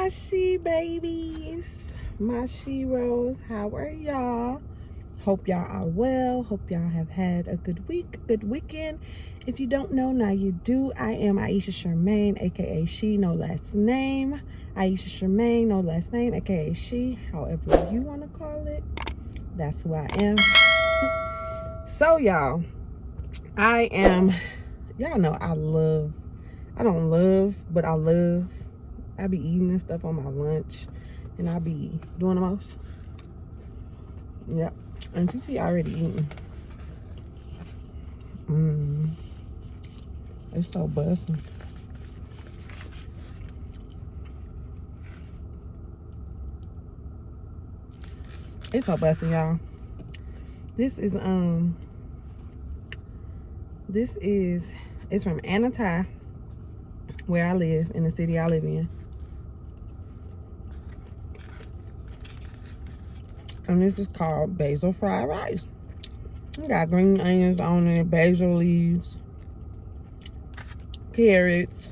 my S.H.E babies, my S.H.E-ros. How are y'all? Hope y'all are well. Hope y'all have had a good week, good weekend. If you don't know, now you do. I am Aisha Charmaine, aka S.H.E, no last name. Aisha Charmaine, no last name, aka S.H.E. However you want to call it, that's who I am. So y'all, y'all know I be eating this stuff on my lunch, and I be doing the most. Yep. And TT already eating. It's so busting. It's so busting, y'all. It's from S.H.E, where I live, in the city I live in. And this is called Basil Fried Rice. We got green onions on it, basil leaves, carrots,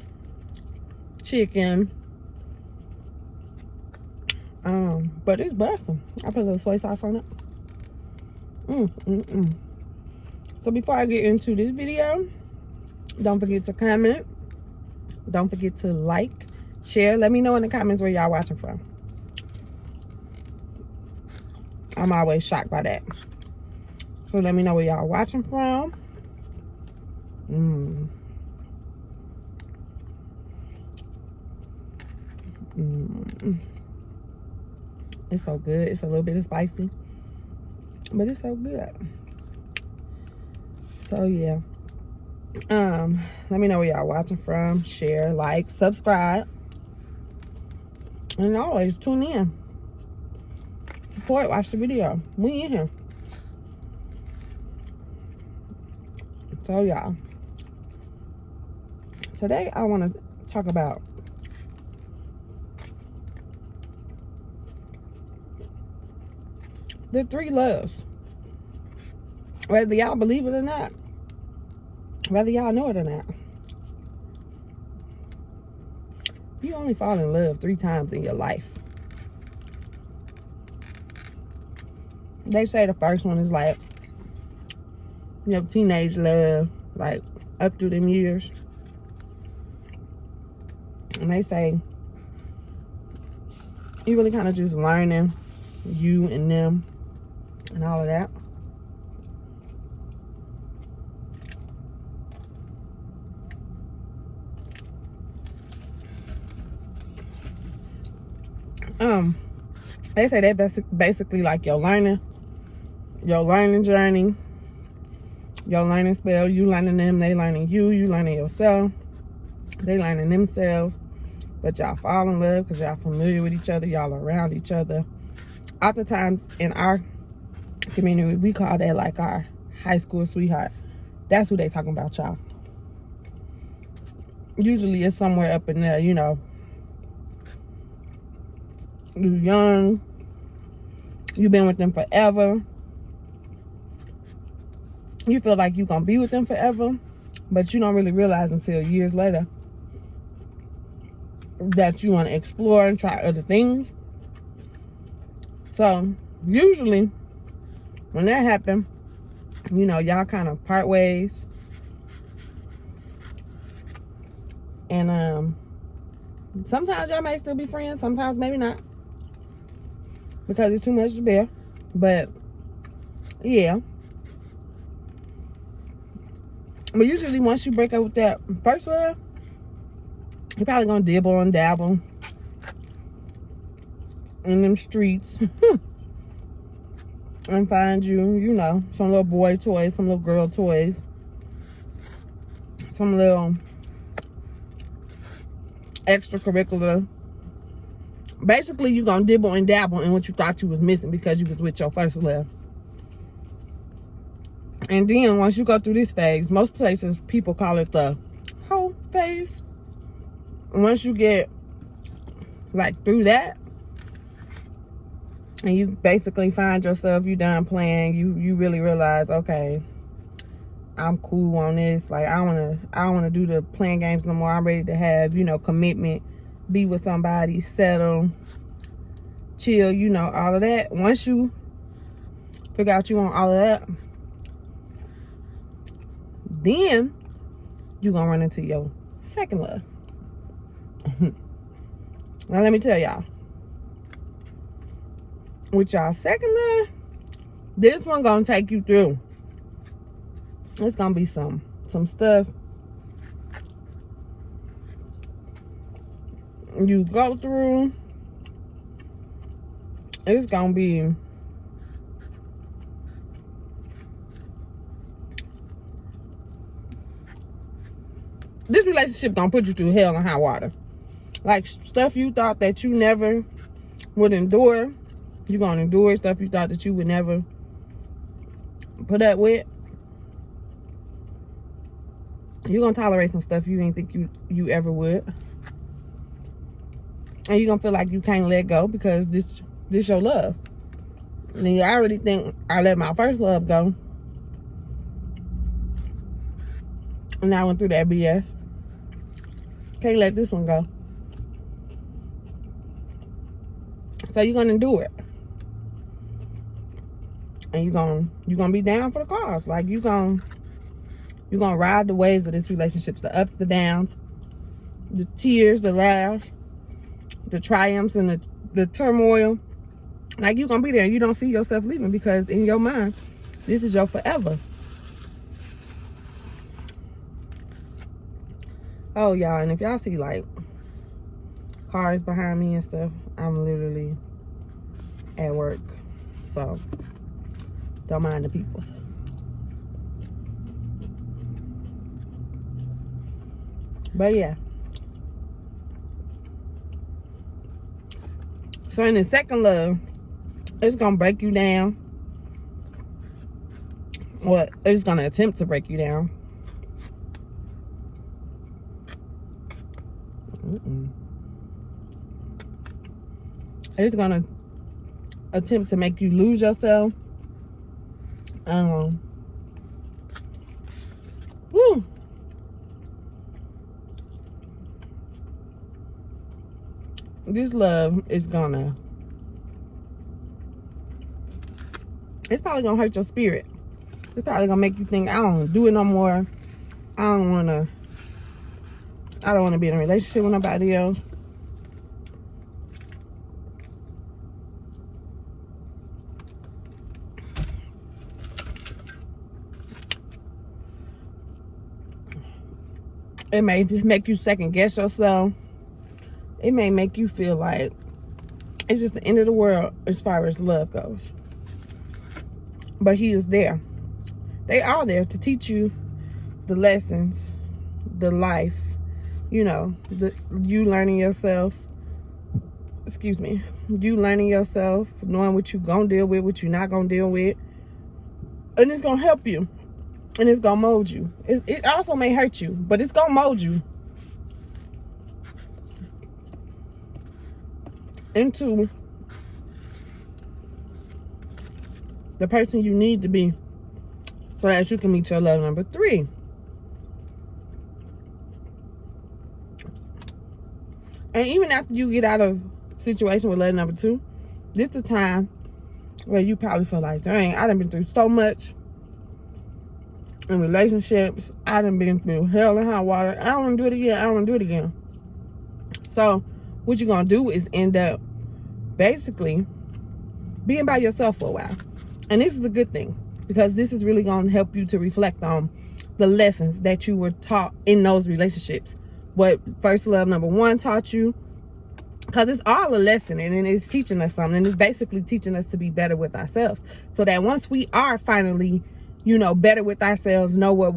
chicken. But it's busting. I put a little soy sauce on it. So before I get into this video, don't forget to comment. Don't forget to like, share. Let me know in the comments where y'all watching from. I'm always shocked by that. So let me know where y'all watching from. It's so good. It's a little bit spicy, but it's so good. So yeah. Let me know where y'all watching from. Share, like, subscribe, and always tune in. Support, watch the video. We in here. So y'all, today I want to talk about the 3 loves. Whether y'all believe it or not, whether y'all know it or not, you only fall in love 3 times in your life. They say the first one is like, you know, teenage love, like up through them years. And they say you really kind of just learning you and them and all of that. They say that's basically like your learning journey, your learning spell. You learning them, they learning you, you learning yourself, they learning themselves. But y'all fall in love because y'all familiar with each other, y'all around each other. Oftentimes in our community, we call that like our high school sweetheart. That's who they talking about, y'all. Usually it's somewhere up in there, you know. You're young, you've been with them forever, you feel like you're gonna be with them forever, but you don't really realize until years later that you want to explore and try other things. So usually when that happens, you know, y'all kind of part ways, and sometimes y'all may still be friends, sometimes maybe not, because it's too much to bear. But yeah, but usually once you break up with that first love, you're probably gonna dibble and dabble in them streets and find you know, some little boy toys, some little girl toys, some little extracurricular. Basically, you're gonna dibble and dabble in what you thought you was missing because you was with your first love. And then once you go through this phase, most places people call it the hoe phase. And once you get like through that, and you basically find yourself, you done playing, you really realize, okay, I'm cool on this. Like I don't wanna do the playing games no more. I'm ready to have, you know, commitment, be with somebody, settle, chill, you know, all of that. Once you figure out you want all of that, then you're gonna run into your second love. Now let me tell y'all, with y'all second love, this one gonna take you through. It's gonna be some stuff you go through. It's gonna be this relationship gonna put you through hell and high water. Like, stuff you thought that you never would endure, you're gonna endure. Stuff you thought that you would never put up with, you're gonna tolerate some stuff you didn't think you ever would. And you're gonna feel like you can't let go because this your love. And then I already think I let my first love go, and I went through that BS. Can't let this one go. So you're gonna do it. And you're gonna be down for the cause. Like, you're gonna ride the waves of this relationship, the ups, the downs, the tears, the laughs, the triumphs, and the turmoil. Like, you're gonna be there. You don't see yourself leaving, because in your mind, this is your forever. Oh, y'all, and if y'all see, like, cars behind me and stuff, I'm literally at work. So, don't mind the people. But, yeah. So, in the second love, it's going to break you down. Well, it's going to attempt to break you down. It's gonna attempt to make you lose yourself. Woo. This love is gonna, it's probably gonna hurt your spirit. It's probably gonna make you think, I don't do it no more. I don't wanna be in a relationship with nobody else. It may make you second guess yourself. It may make you feel like it's just the end of the world as far as love goes. But he is there. They are there to teach you the lessons, the life, you know, you learning yourself. You learning yourself, knowing what you gonna deal with, what you not gonna deal with. And it's gonna help you. And it's gonna mold you. It also may hurt you, but it's gonna mold you into the person you need to be, so that you can meet your love number 3. And even after you get out of situation with love number 2, this is the time where you probably feel like, dang, I done been through so much in relationships. I done been through hell and high water. I don't want to do it again. So what you're going to do is end up basically being by yourself for a while. And this is a good thing, because this is really going to help you to reflect on the lessons that you were taught in those relationships. What first love number 1 taught you. Because it's all a lesson, and it's teaching us something. And it's basically teaching us to be better with ourselves. So that once we are finally, you know, better with ourselves, know what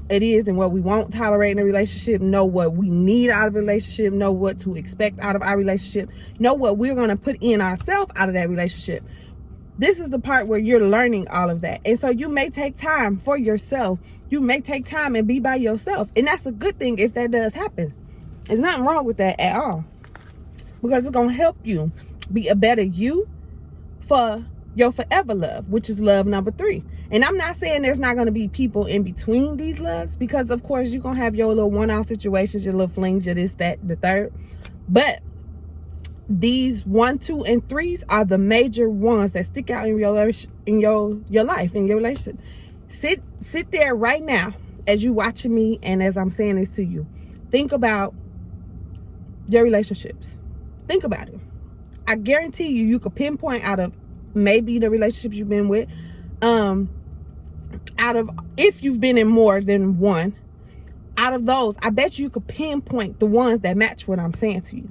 it is and what we won't tolerate in a relationship, know what we need out of a relationship, know what to expect out of our relationship, know what we're going to put in ourselves out of that relationship. This is the part where you're learning all of that. And so you may take time for yourself. You may take time and be by yourself. And that's a good thing if that does happen. There's nothing wrong with that at all. Because it's going to help you be a better you for your forever love, which is love number 3. And I'm not saying there's not going to be people in between these loves, because of course you're going to have your little one-off situations, your little flings, your this, that, the third. But these 1, 2, and 3s are the major ones that stick out in your life, in your relationship. Sit there right now as you watching me and as I'm saying this to you. Think about your relationships. Think about it. I guarantee you could pinpoint out of maybe the relationships you've been with, out of, if you've been in more than one, out of those, I bet you could pinpoint the ones that match what I'm saying to you.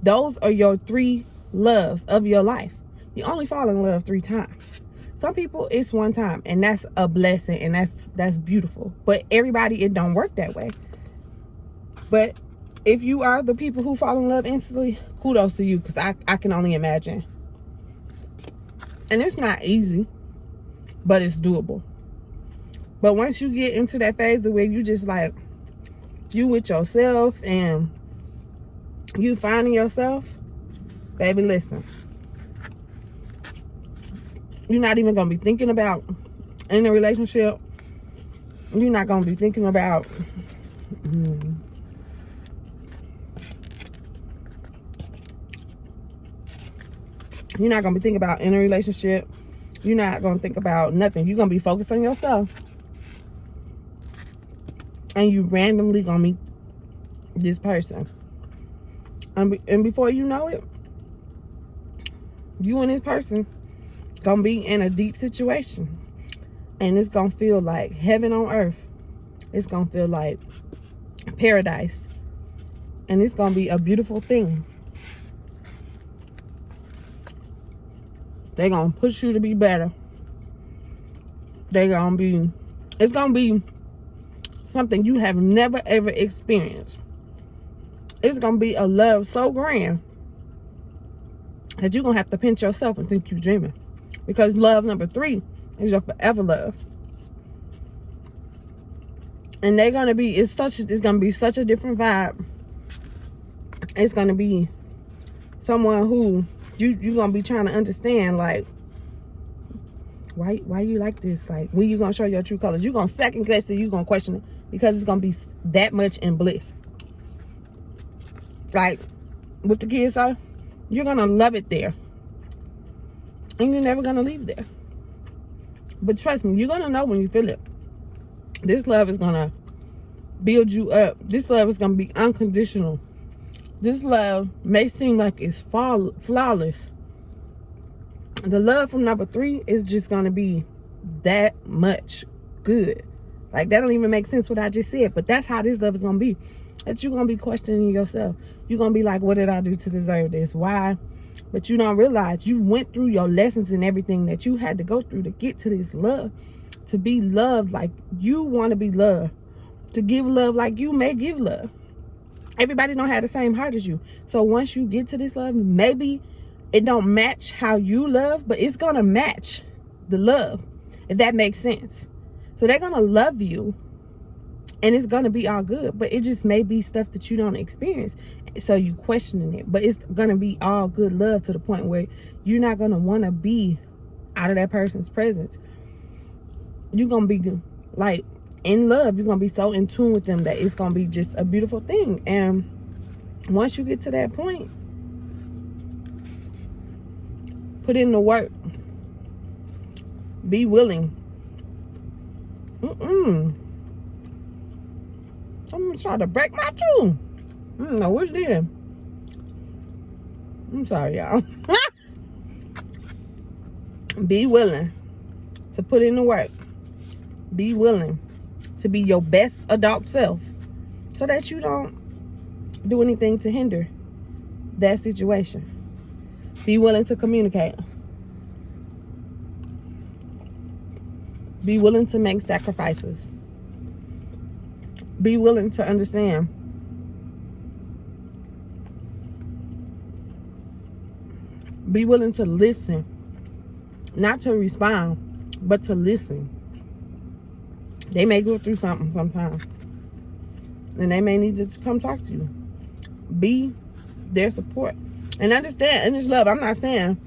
Those are your 3 loves of your life. You only fall in love 3 times. Some people, it's 1 time, and that's a blessing, and that's beautiful. But everybody, it don't work that way. But if you are the people who fall in love instantly, kudos to you, because I can only imagine. And it's not easy, but it's doable. But once you get into that phase of where you just like, you with yourself and you finding yourself, baby, listen. You're not even going to be thinking about in a relationship. You're not going to be thinking about you're not going to be thinking about in a relationship. You're not going to think about nothing. You're going to be focused on yourself. And you randomly going to meet this person. And before you know it, you and this person going to be in a deep situation. And it's going to feel like heaven on earth. It's going to feel like paradise. And it's going to be a beautiful thing. They're going to push you to be better. It's going to be something you have never ever experienced. It's going to be a love so grand that you're going to have to pinch yourself and think you're dreaming. Because love number 3 is your forever love. And they're going to be, it's going to be such a different vibe. It's going to be someone who you're going to be trying to understand, like, why you like this? Like, when you going to show your true colors? You're going to second guess it. You're going to question it. Because it's going to be that much in bliss. Like, what the kids are, you're going to love it there. And you're never going to leave there. But trust me, you're going to know when you feel it. This love is going to build you up. This love is going to be unconditional. This love may seem like it's flawless. The love from number 3 is just going to be that much good. Like, that don't even make sense what I just said. But that's how this love is going to be. That you're going to be questioning yourself. You're going to be like, what did I do to deserve this? Why? But you don't realize you went through your lessons and everything that you had to go through to get to this love. To be loved like you want to be loved. To give love like you may give love. Everybody don't have the same heart as you. So once you get to this love, maybe it don't match how you love, but it's going to match the love, if that makes sense. So they're going to love you, and it's going to be all good, but it just may be stuff that you don't experience. So you questioning it, but it's going to be all good love to the point where you're not going to want to be out of that person's presence. You're going to be like in love. You're going to be so in tune with them that it's going to be just a beautiful thing. And once you get to that point, put in the work. Be willing. Someone tried to break my tooth. I don't know what it did. I'm sorry, y'all. Be willing to put in the work. Be willing to be your best adult self so that you don't do anything to hinder that situation. Be willing to communicate. Be willing to make sacrifices. Be willing to understand. Be willing to listen. Not to respond, but to listen. They may go through something sometimes. And they may need to come talk to you. Be their support. And understand, and it's love. I'm not saying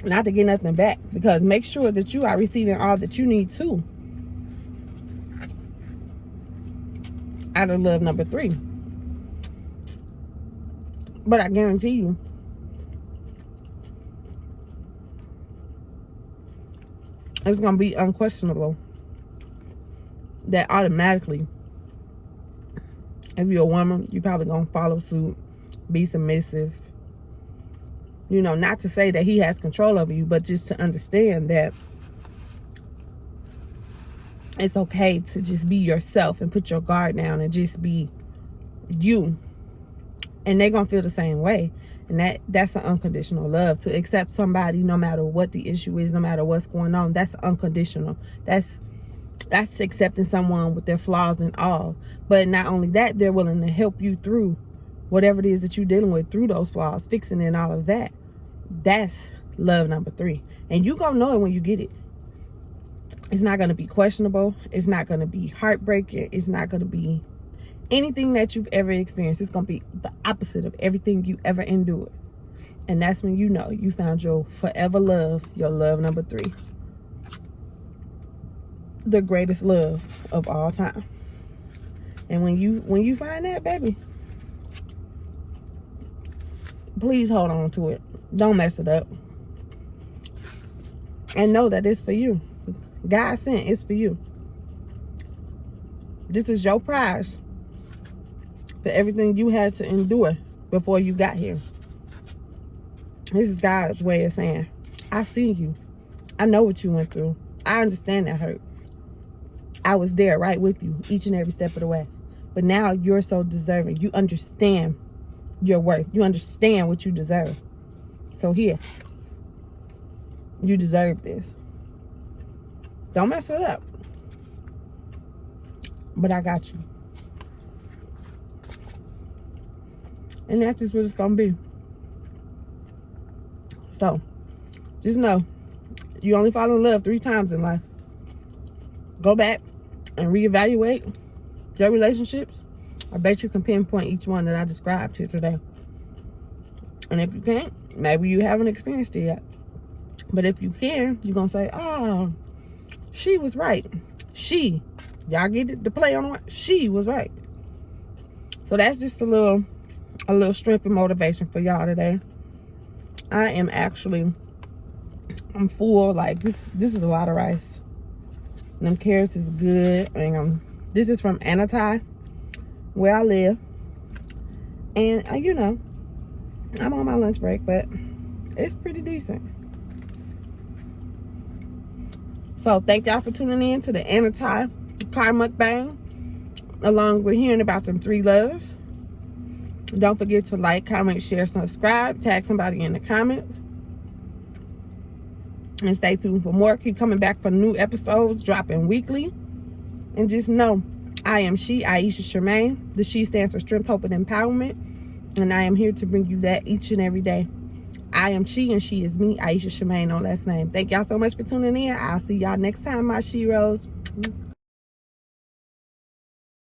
not to get nothing back, because make sure that you are receiving all that you need too out of love number 3. But I guarantee you, it's going to be unquestionable that automatically, if you're a woman, you're probably going to follow suit, be submissive. You know, not to say that he has control over you, but just to understand that it's okay to just be yourself and put your guard down and just be you. And they're going to feel the same way. And that's an unconditional love. To accept somebody no matter what the issue is, no matter what's going on, that's unconditional. That's accepting someone with their flaws and all. But not only that, they're willing to help you through whatever it is that you're dealing with, through those flaws, fixing it and all of that. That's love number 3. And you gonna know it when you get it. It's not gonna be questionable. It's not gonna be heartbreaking. It's not gonna be anything that you've ever experienced. It's gonna be the opposite of everything you ever endured. And that's when you know you found your forever love, your love number 3. The greatest love of all time. And when you find that, baby, please hold on to it. Don't mess it up. And know that it's for you. God sent, it's for you. This is your prize for everything you had to endure before you got here. This is God's way of saying, I see you. I know what you went through. I understand that hurt. I was there right with you each and every step of the way. But now you're so deserving. You understand your worth. You understand what you deserve. So here, you deserve this. Don't mess it up. But I got you. And that's just what it's gonna be. So, just know, you only fall in love 3 times in life. Go back and reevaluate your relationships. I bet you can pinpoint each one that I described here today. And if you can't, maybe you haven't experienced it yet. But if you can, you're going to say, oh, she was right. She, y'all get it, the play on what? She was right. So that's just a little strength and motivation for y'all today. I am actually, I'm full. Like, this is a lot of rice. And them carrots is good. And this is from S.H.E, where I live. And, you know, I'm on my lunch break, but it's pretty decent. So thank y'all for tuning in to the S.H.E car mukbang, along with hearing about them 3 loves. Don't forget to like, comment, share, subscribe, tag somebody in the comments, and stay tuned for more. Keep coming back for new episodes dropping weekly. And just know, I am She, Aisha Shermaine. The She stands for Strength, Hope, and Empowerment. And I am here to bring you that each and every day. I am She, and she is me, Aisha Shermaine, no last name. Thank y'all so much for tuning in. I'll see y'all next time, my She-Ros.